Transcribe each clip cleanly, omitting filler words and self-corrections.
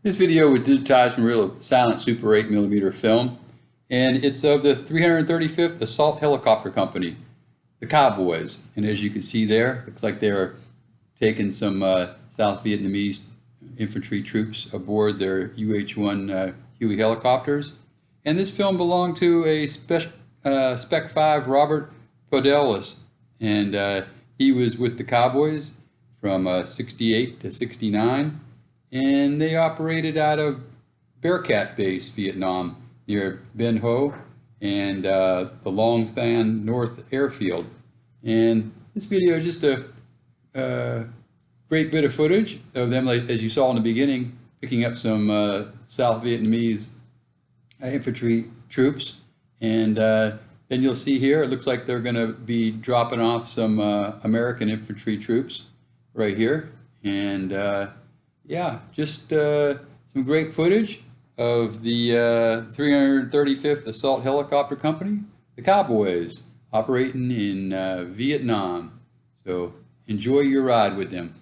This video was digitized from real silent Super 8mm film, and it's of the 335th Assault Helicopter Company, the Cowboys. And as you can see there, looks like they're taking some South Vietnamese infantry troops aboard their UH-1 Huey helicopters. And this film belonged to a SP5 Robert Podewils, and he was with the Cowboys from 68 to 69. And they operated out of Bearcat Base, Vietnam, near Ben Ho and the Long Than North Airfield. And this video is just a great bit of footage of them, like, as you saw in the beginning, picking up some South Vietnamese infantry troops. And then you'll see here, it looks like they're going to be dropping off some American infantry troops right here. And yeah, just some great footage of the 335th Assault Helicopter Company, the Cowboys, operating in Vietnam. So enjoy your ride with them.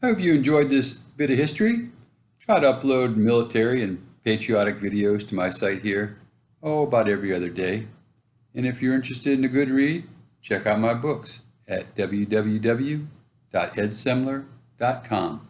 I hope you enjoyed this bit of history. Try to upload military and patriotic videos to my site here, about every other day. And if you're interested in a good read, check out my books at www.edsemler.com.